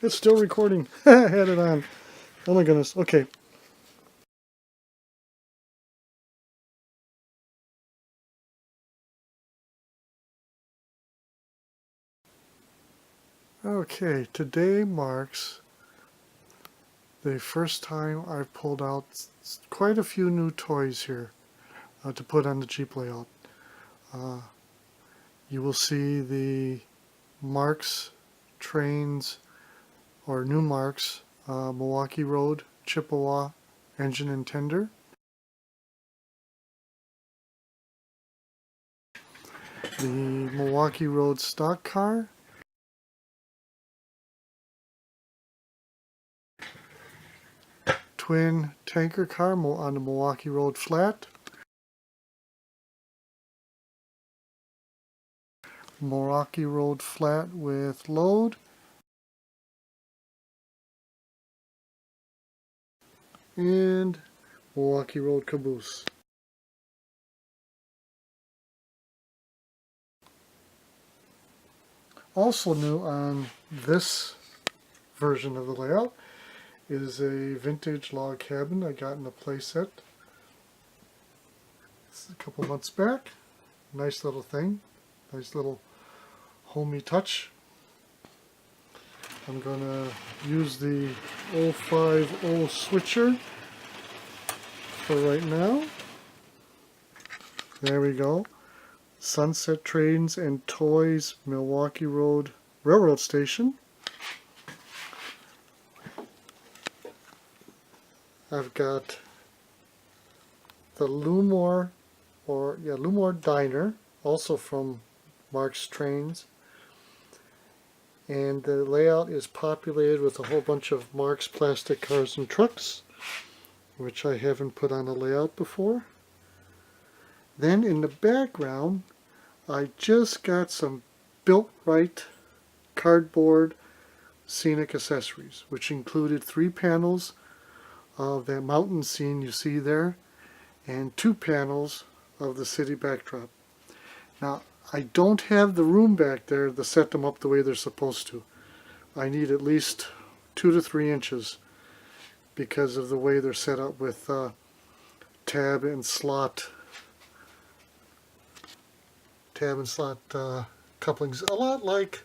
It's still recording. I had it on. Oh my goodness. Okay. Okay, today marks the first time I've pulled out quite a few new toys here to put on the Jeep layout. You will see the Marx Trains, or new Marx, Milwaukee Road, Chippewa engine and tender. The Milwaukee Road stock car. Twin tanker car on the Milwaukee Road flat. Milwaukee Road flat with load. And Milwaukee Road caboose. Also new on this version of the layout is a vintage log cabin I got in a playset. This is a couple months back. Nice little thing. Nice little homey touch. I'm going to use the 050 switcher for right now. There we go. Sunset Trains and Toys, Milwaukee Road Railroad Station. I've got the Lumar Dinor, also from Marx Trains. And the layout is populated with a whole bunch of Marx plastic cars and trucks, which I haven't put on a layout before. Then in the background, I just got some Built-Rite cardboard scenic accessories, which included 3 panels of that mountain scene you see there, and 2 panels of the city backdrop. Now, I don't have the room back there to set them up the way they're supposed to. I need at least 2 to 3 inches because of the way they're set up with tab and slot couplings, a lot like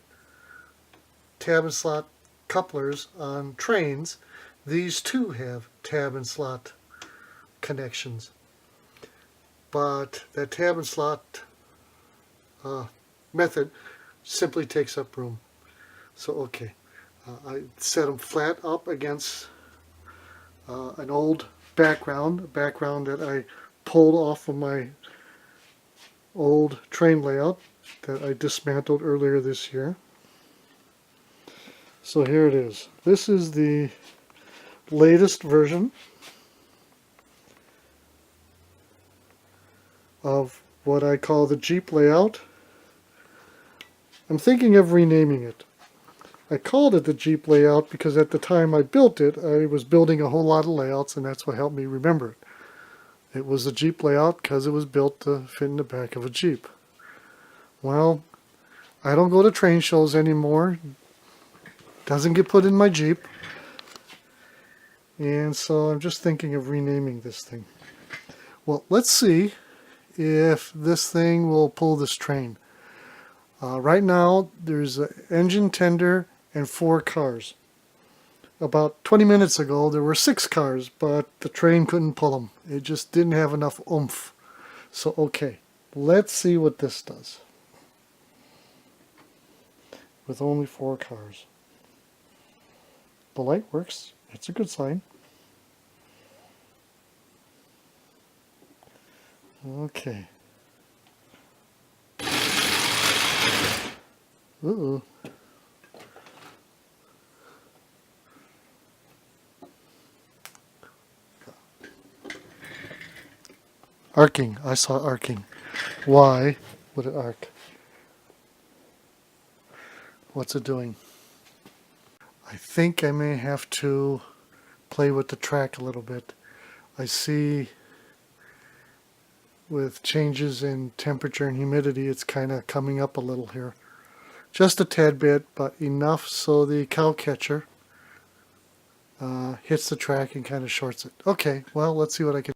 tab and slot couplers on trains. These too have tab and slot connections, but that tab and slot method simply takes up room. So okay, I set them flat up against an old background, a background that I pulled off of my old train layout that I dismantled earlier this year. So here it is. This is the latest version of what I call the Jeep layout. I'm thinking of renaming it. I called it the Jeep layout because at the time I built it, I was building a whole lot of layouts, and that's what helped me remember it. It was the Jeep layout because it was built to fit in the back of a Jeep. Well, I don't go to train shows anymore. Doesn't get put in my Jeep. And so I'm just thinking of renaming this thing. Well, let's see if this thing will pull this train. Right now, there's an engine tender and 4 cars. About 20 minutes ago, there were 6 cars, but the train couldn't pull them. It just didn't have enough oomph. So, okay, let's see what this does. With only 4 cars. The light works. It's a good sign. Okay. Uh-oh. Arcing. I saw arcing. Why would it arc? What's it doing? I think I may have to play with the track a little bit. I see with changes in temperature and humidity, it's kind of coming up a little here. Just a tad bit, but enough so the cow catcher hits the track and kind of shorts it. Okay, well, let's see what I can.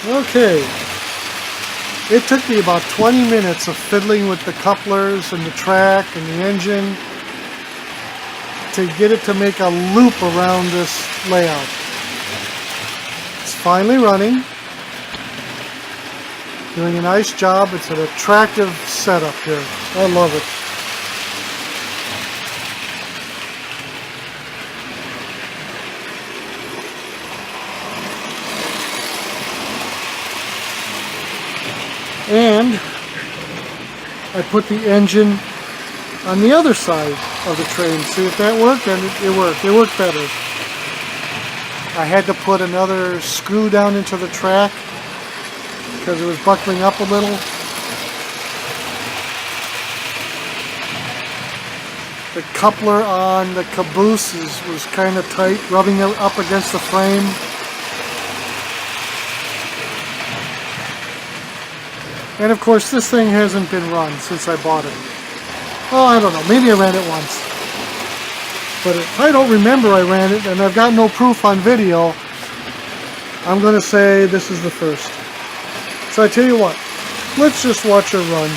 Okay, it took me about 20 minutes of fiddling with the couplers and the track and the engine to get it to make a loop around this layout. It's finally running, doing a nice job. It's an attractive setup here. I love it. And I put the engine on the other side of the train. See if that worked? And it worked. It worked better. I had to put another screw down into the track because it was buckling up a little. The coupler on the caboose was kind of tight, rubbing it up against the frame. And of course, this thing hasn't been run since I bought it. Oh, I don't know. Maybe I ran it once. But if I don't remember I ran it, and I've got no proof on video, I'm going to say this is the first. So I tell you what, let's just watch her run.